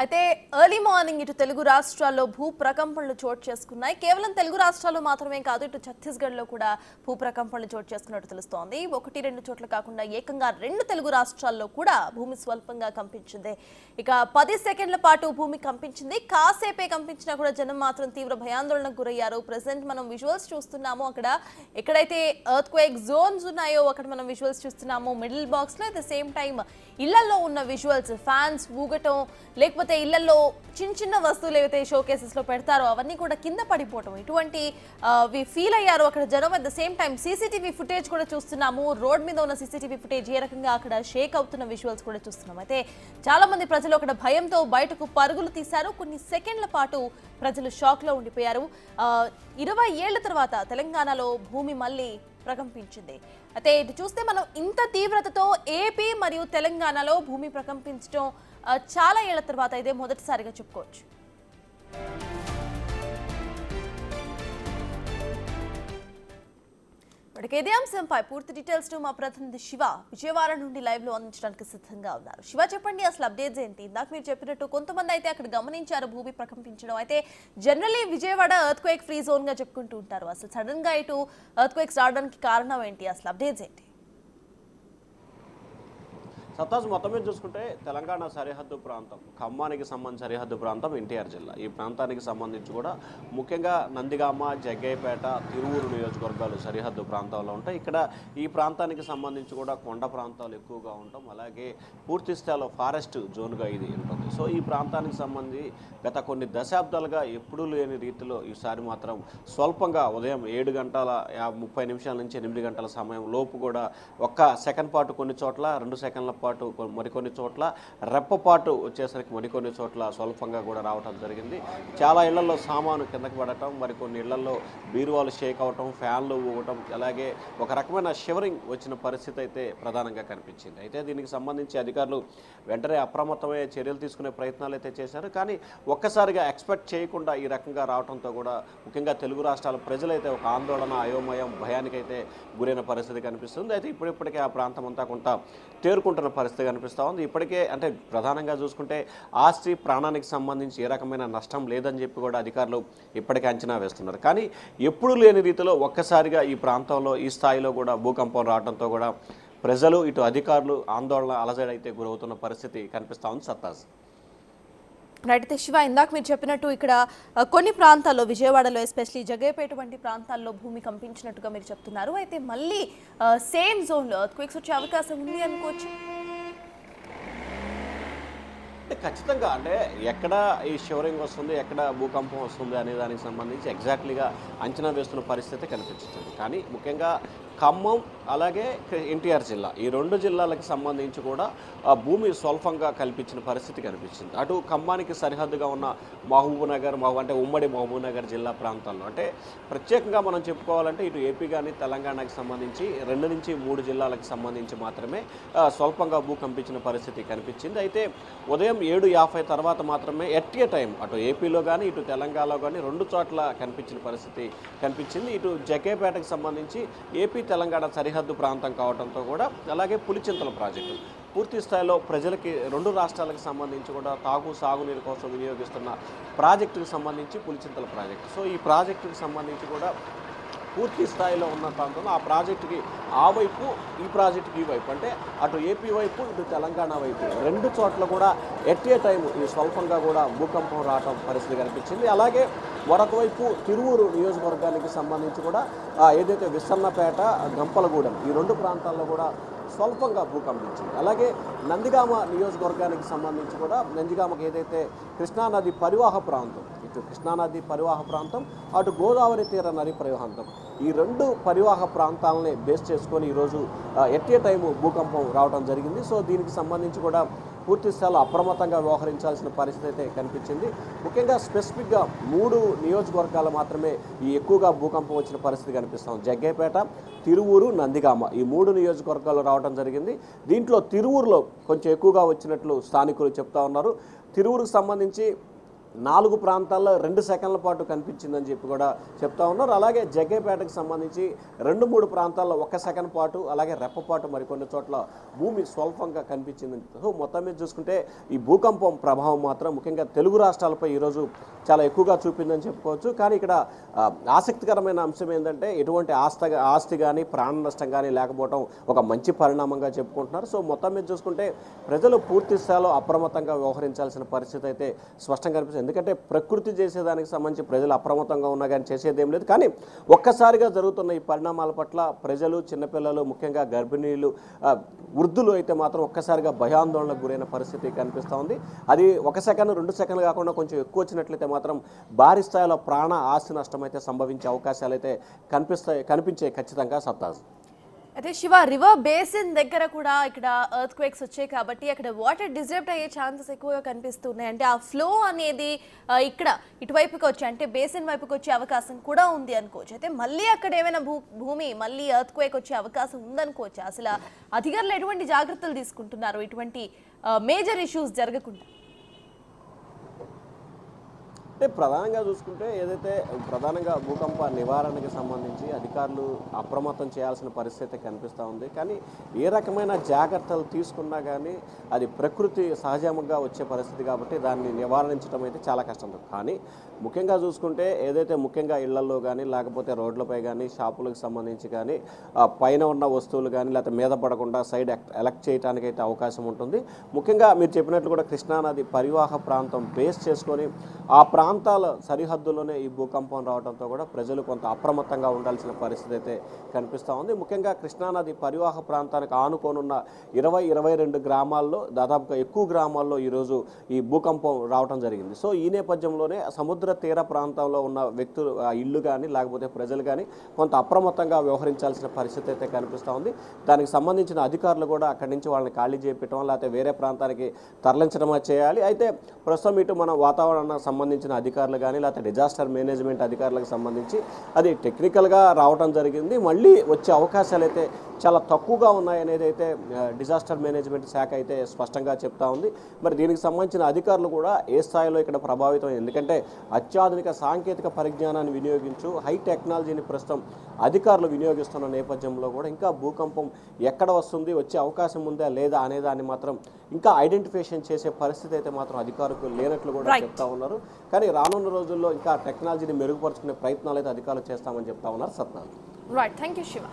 అయితే early morning ఇటు తెలుగు రాష్ట్రాల్లో భూ ప్రకంపనలు చోటు చేసుకున్నాయి. కేవలం తెలుగు రాష్ట్రాల్లో మాత్రమే కాదు, ఇటు ఛత్తీస్గఢ్లో కూడా భూ ప్రకంపనలు చోటు చేసుకున్నట్టు తెలుస్తోంది. 1-2 చోట్ల కాకుండా ఏకంగా 2 తెలుగు రాష్ట్రాల్లో కూడా భూమి స్వల్పంగా కంపించింది. ఇక 10 సెకండ్ల పాటు భూమి కంపించింది. కాసేపే కంపించినా కూడా జనం మాత్రం తీవ్ర భయాందోళనకు గురయ్యారు. ప్రెసెంట్ మనం విజువల్స్ చూస్తున్నాము. అక్కడ ఎక్కడైతే ఎర్త్ క్వేక్ జోన్స్ ఉన్నాయో అక్కడ మనం విజువల్స్ చూస్తున్నాము. మిడిల్ బాక్స్ లో అట్ ద సేమ్ టైం ఇళ్లలో ఉన్న విజువల్స్, ఫ్యాన్స్ ఊగటం, లేకపోతే ఇళ్లలో చిన్న చిన్న వస్తువులు ఏవైతే షో కేసెస్ లో పెడతారో అవన్నీ కూడా కింద పడిపోవటం, ఇటువంటి ఫీల్ అయ్యారు అక్కడ జనం. At the same time CCTV footage కూడా చూస్తున్నాము. రోడ్ మీద ఉన్న సీసీటీవీ ఫుటేజ్ ఏ రకంగా అక్కడ షేక్ అవుతున్న విజువల్స్ కూడా చూస్తున్నాం. అయితే చాలా మంది ప్రజలు అక్కడ భయంతో బయటకు పరుగులు తీశారు. కొన్ని సెకండ్ల పాటు ప్రజలు షాక్ లో ఉండిపోయారు. 20 ఏళ్ల తర్వాత తెలంగాణలో భూమి మళ్ళీ ప్రకంపించింది. అయితే ఇటు చూస్తే మనం ఇంత తీవ్రతతో ఏపీ మరియు తెలంగాణలో భూమి ప్రకంపించడం చాలా ఏళ్ల తర్వాత ఇదే మొదటిసారిగా చెప్పుకోవచ్చు. ఇదే అంశంపై పూర్తి డీటెయిల్స్ మా ప్రతినిధి శివ విజయవాడ నుండి లైవ్ లో అందించడానికి సిద్ధంగా ఉన్నారు. శివ, చెప్పండి, అసలు అప్డేట్స్ ఏంటి? ఇందాక మీరు చెప్పినట్టు కొంతమంది అయితే అక్కడ గమనించారు భూమి ప్రకంపించడం. అయితే generally Vijayawada earth quake free zone గా చెప్పుకుంటూ ఉంటారు. అసలు సడన్ గా ఇటు ఎర్త్ క్వేక్స్ రావడానికి కారణం ఏంటి? అసలు అప్డేట్స్ ఏంటి? సత్తాజ్, మొత్తం మీద చూసుకుంటే తెలంగాణ సరిహద్దు ప్రాంతం, ఖమ్మానికి సంబంధించిన సరిహద్దు ప్రాంతం ఎన్టీఆర్ జిల్లా. ఈ ప్రాంతానికి సంబంధించి కూడా ముఖ్యంగా నందిగామ, జగ్గయ్యపేట, తిరువూరు నియోజకవర్గాలు సరిహద్దు ప్రాంతాల్లో ఉంటాయి. ఇక్కడ ఈ ప్రాంతానికి సంబంధించి కూడా కొండ ప్రాంతాలు ఎక్కువగా ఉంటాం, అలాగే పూర్తి స్థాయిలో ఫారెస్ట్ జోన్గా ఇది ఉంటుంది. సో ఈ ప్రాంతానికి సంబంధించి గత కొన్ని దశాబ్దాలుగా ఎప్పుడూ లేని రీతిలో ఈసారి మాత్రం స్వల్పంగా ఉదయం 7:30 నుంచి 8 గంటల సమయం లోపు కూడా 1 సెకండ్ పాటు కొన్ని చోట్ల, 2 సెకండ్ల పాటు మరికొన్ని చోట్ల, రెప్పపాటు వచ్చేసరికి మరికొన్ని చోట్ల స్వల్పంగా కూడా రావటం జరిగింది. చాలా ఇళ్లలో సామాను కిందకి పడటం, మరికొన్ని ఇళ్లలో బీరువాలు షేక్ అవటం, ఫ్యాన్లు ఊగటం, అలాగే ఒక రకమైన షివరింగ్ వచ్చిన పరిస్థితి అయితే ప్రధానంగా కనిపించింది. అయితే దీనికి సంబంధించి అధికారులు వెంటనే అప్రమత్తమయ్యే చర్యలు తీసుకునే ప్రయత్నాలు అయితే చేశారు. కానీ ఒక్కసారిగా ఎక్స్పెక్ట్ చేయకుండా ఈ రకంగా రావడంతో కూడా ముఖ్యంగా తెలుగు రాష్ట్రాల ప్రజలైతే ఒక ఆందోళన, అయోమయం, భయానికైతే గురైన పరిస్థితి కనిపిస్తుంది. అయితే ఇప్పటికే ఆ ప్రాంతం అంతా కొంత తేరుకుంటున్న పరిస్థితి కనిపిస్తూ ఉంది. ఇప్పటికే అంటే ప్రధానంగా చూసుకుంటే ఆస్తి, ప్రాణానికి సంబంధించి ఏ రకమైన నష్టం లేదని చెప్పి కూడా అధికారులు ఇప్పటికే అంచనా వేస్తున్నారు. కానీ ఎప్పుడు లేని రీతిలో ఒక్కసారిగా ఈ ప్రాంతంలో ఈ స్థాయిలో కూడా భూకంపం రావడంతో కూడా ప్రజలు, ఇటు అధికారులు ఆందోళన, అలజడైతే గురవుతున్న పరిస్థితి కనిపిస్తూ ఉంది. సత్తాజ్. రైట్. అయితే శివ, ఇందాక మీరు చెప్పినట్టు ఇక్కడ కొన్ని ప్రాంతాల్లో, విజయవాడలో ఎస్పెషలీ జగ్గయ్యపేట వంటి ప్రాంతాల్లో భూమి కంపించినట్టుగా మీరు చెప్తున్నారు. అయితే మళ్ళీ సేమ్ జోన్లో ఎర్త్క్వేక్స్ వచ్చే అవకాశం ఉంది అనుకోవచ్చు? ఖచ్చితంగా, అంటే ఎక్కడ ఈ షివరింగ్ వస్తుంది, ఎక్కడ భూకంపం వస్తుంది అనే దానికి సంబంధించి ఎగ్జాక్ట్లీగా అంచనా వేస్తున్న పరిస్థితి కనిపించింది. కానీ ముఖ్యంగా ఖమ్మం అలాగే ఎన్టీఆర్ జిల్లా, ఈ 2 జిల్లాలకు సంబంధించి కూడా భూమి స్వల్పంగా కల్పించిన పరిస్థితి కనిపించింది. అటు ఖమ్మానికి సరిహద్దుగా ఉన్న మహబూబ్నగర్, అంటే ఉమ్మడి మహబూబ్నగర్ జిల్లా ప్రాంతాల్లో, అంటే ప్రత్యేకంగా మనం చెప్పుకోవాలంటే ఇటు ఏపీ కానీ తెలంగాణకి సంబంధించి 2 నుంచి 3 జిల్లాలకు సంబంధించి మాత్రమే స్వల్పంగా భూ కంపించిన పరిస్థితి కనిపించింది. అయితే ఉదయం 7:50 తర్వాత మాత్రమే ఎట్ ఏ టైం అటు ఏపీలో కానీ ఇటు తెలంగాణలో కానీ 2 చోట్ల కనిపించిన పరిస్థితి కనిపించింది. ఇటు జగ్గయ్యపేటకు సంబంధించి ఏపీ తెలంగాణ సరిహద్దు ప్రాంతం కావడంతో కూడా, అలాగే పులిచింతల ప్రాజెక్టు పూర్తి స్థాయిలో ప్రజలకి 2 రాష్ట్రాలకు సంబంధించి కూడా సాగునీరు కోసం వినియోగిస్తున్న ప్రాజెక్టుకు సంబంధించి పులిచింతల ప్రాజెక్టు. సో ఈ ప్రాజెక్టుకు సంబంధించి కూడా పూర్తి స్థాయిలో ఉన్న ప్రాంతంలో ఆ ప్రాజెక్టుకి ఆ వైపు, ఈ ప్రాజెక్టుకి ఈ వైపు, అంటే అటు ఏపీ వైపు ఇటు తెలంగాణ వైపు 2 చోట్ల కూడా ఎట్ ఏ టైం ఈ స్వల్పంగా కూడా భూకంపం రావటం పరిస్థితి కనిపించింది. అలాగే మరొక వైపు తిరువూరు నియోజకవర్గానికి సంబంధించి కూడా ఏదైతే విసన్నపేట, గంపలగూడెం ఈ 2 ప్రాంతాల్లో కూడా స్వల్పంగా భూకంపించింది. అలాగే నందిగామ నియోజకవర్గానికి సంబంధించి కూడా, నందిగామకి ఏదైతే కృష్ణానది పరివాహ ప్రాంతం, ఇటు కృష్ణానది పరివాహ ప్రాంతం, అటు గోదావరి తీర నది పరివాహంతం, ఈ 2 పరివాహ ప్రాంతాలని బేస్ చేసుకొని ఈరోజు ఎట్ ఏ టైము భూకంపం రావడం జరిగింది. సో దీనికి సంబంధించి కూడా పూర్తి స్థాయిలో అప్రమత్తంగా వ్యవహరించాల్సిన పరిస్థితి అయితే కనిపించింది. ముఖ్యంగా స్పెసిఫిక్గా 3 నియోజకవర్గాలు మాత్రమే ఈ ఎక్కువగా భూకంపం వచ్చిన పరిస్థితి కనిపిస్తాం. జగ్గయ్యపేట, తిరువూరు, నందిగామ ఈ 3 నియోజకవర్గాలు రావడం జరిగింది. దీంట్లో తిరువూరులో కొంచెం ఎక్కువగా వచ్చినట్లు స్థానికులు చెప్తా ఉన్నారు. తిరువూరుకు సంబంధించి 4 ప్రాంతాల్లో 2 సెకండ్ల పాటు కనిపించిందని చెప్పి కూడా చెప్తా ఉన్నారు. అలాగే జగ్గేపేటకు సంబంధించి 2-3 ప్రాంతాల్లో 1 సెకండ్ పాటు, అలాగే రెప్పపాటు మరికొన్ని చోట్ల భూమి స్వల్పంగా కనిపించింది. సో మొత్తం మీద చూసుకుంటే ఈ భూకంపం ప్రభావం మాత్రం ముఖ్యంగా తెలుగు రాష్ట్రాలపై ఈరోజు చాలా ఎక్కువగా చూపిందని చెప్పుకోవచ్చు. కానీ ఇక్కడ ఆసక్తికరమైన అంశం ఏంటంటే ఎటువంటి ఆస్తి కానీ ప్రాణ నష్టం కానీ లేకపోవడం ఒక మంచి పరిణామంగా చెప్పుకుంటున్నారు. సో మొత్తం మీద చూసుకుంటే ప్రజలు పూర్తి స్థాయిలో అప్రమత్తంగా వ్యవహరించాల్సిన పరిస్థితి అయితే స్పష్టంగా కనిపిస్తుంది. ఎందుకంటే ప్రకృతి చేసేదానికి సంబంధించి ప్రజలు అప్రమత్తంగా ఉన్నా కానీ చేసేదేం లేదు. కానీ ఒక్కసారిగా జరుగుతున్న ఈ పరిణామాల పట్ల ప్రజలు, చిన్నపిల్లలు, ముఖ్యంగా గర్భిణీలు, వృద్ధులు అయితే మాత్రం ఒక్కసారిగా భయాందోళనకు గురైన పరిస్థితి కనిపిస్తూ ఉంది. అది 1 సెకండ్ 2 సెకండ్లు కాకుండా కొంచెం ఎక్కువ వచ్చినట్లయితే మాత్రం భారీ స్థాయిలో ప్రాణ ఆస్తి నష్టం అయితే సంభవించే అవకాశాలు అయితే కనిపించే ఖచ్చితంగా సత్తాజ్. అయితే శివ, రివర్ బేసిన్ దగ్గర కూడా ఇక్కడ ఎర్త్ క్వేక్స్ వచ్చాయి కాబట్టి అక్కడ వాటర్ డిజర్ప్ట్ అయ్యే ఛాన్సెస్ ఎక్కువగా కనిపిస్తున్నాయి. అంటే ఆ ఫ్లో అనేది ఇక్కడ ఇటువైపుకి వచ్చి అంటే బేసిన్ వైపుకి వచ్చే అవకాశం కూడా ఉంది అనుకోవచ్చు. అయితే మళ్ళీ అక్కడ ఏమైనా భూమి మళ్ళీ ఎర్త్ క్వేక్ వచ్చే అవకాశం ఉందనుకోవచ్చు. అసలు అధికారులు ఎటువంటి జాగ్రత్తలు తీసుకుంటున్నారు ఇటువంటి మేజర్ ఇష్యూస్ జరగకుండా? అంటే ప్రధానంగా చూసుకుంటే ఏదైతే ప్రధానంగా భూకంప నివారణకి సంబంధించి అధికారులు అప్రమత్తం చేయాల్సిన పరిస్థితి కనిపిస్తూ ఉంది. కానీ ఏ రకమైన జాగ్రత్తలు తీసుకున్నా కానీ అది ప్రకృతి సహజంగా వచ్చే పరిస్థితి కాబట్టి దాన్ని నివారించడం అయితే చాలా కష్టం. కానీ ముఖ్యంగా చూసుకుంటే ఏదైతే ముఖ్యంగా ఇళ్లలో కానీ లేకపోతే రోడ్లపై కానీ షాపులకు సంబంధించి కానీ పైన ఉన్న వస్తువులు కానీ లేకపోతే మీద పడకుండా సైడ్ ఎలక్ట్ చేయడానికి అయితే అవకాశం ఉంటుంది. ముఖ్యంగా మీరు చెప్పినట్లు కూడా కృష్ణానది పరివాహ ప్రాంతం బేస్ చేసుకొని ఆ ప్రాంతాల సరిహద్దుల్లోనే ఈ భూకంపం రావడంతో కూడా ప్రజలు కొంత అప్రమత్తంగా ఉండాల్సిన పరిస్థితి అయితే కనిపిస్తూ ఉంది. ముఖ్యంగా కృష్ణానది పరివాహ ప్రాంతానికి ఆనుకోనున్న 20-22 గ్రామాల్లో దాదాపుగా ఎక్కువ గ్రామాల్లో ఈరోజు ఈ భూకంపం రావడం జరిగింది. సో ఈ నేపథ్యంలోనే సముద్ర తీర ప్రాంతంలో ఉన్న వ్యక్తులు, ఇళ్ళు కానీ లేకపోతే ప్రజలు కానీ కొంత అప్రమత్తంగా వ్యవహరించాల్సిన పరిస్థితి అయితే కనిపిస్తూ ఉంది. దానికి సంబంధించిన అధికారులు కూడా అక్కడి నుంచి వాళ్ళని ఖాళీ చేయించడం లేకపోతే వేరే ప్రాంతానికి తరలించడం చేయాలి. అయితే ప్రస్తుతం ఇటు మన వాతావరణానికి సంబంధించిన అధికారులు కానీ లేకపోతే డిజాస్టర్ మేనేజ్మెంట్ అధికారులకు సంబంధించి అది టెక్నికల్గా రావడం జరిగింది. మళ్ళీ వచ్చే అవకాశాలు అయితే చాలా తక్కువగా ఉన్నాయనేది అయితే డిజాస్టర్ మేనేజ్మెంట్ శాఖ అయితే స్పష్టంగా చెప్తా ఉంది. మరి దీనికి సంబంధించిన అధికారులు కూడా ఏ స్థాయిలో ఇక్కడ ప్రభావితం, ఎందుకంటే అత్యాధునిక సాంకేతిక పరిజ్ఞానాన్ని వినియోగించు హై టెక్నాలజీని ప్రస్తుతం అధికారులు వినియోగిస్తున్న నేపథ్యంలో కూడా ఇంకా భూకంపం ఎక్కడ వస్తుంది, వచ్చే అవకాశం ఉందా లేదా అనే దాన్ని మాత్రం ఇంకా ఐడెంటిఫికేషన్ చేసే పరిస్థితి అయితే మాత్రం అధికారులకు లేనట్లు కూడా చెప్తా ఉన్నారు. కానీ రానున్న రోజుల్లో ఇంకా టెక్నాలజీని మెరుగుపరుచుకునే ప్రయత్నాలు అయితే అధికారులు చేస్తామని చెప్తా ఉన్నారు. Satyanarayana. Right, thank you Shiva.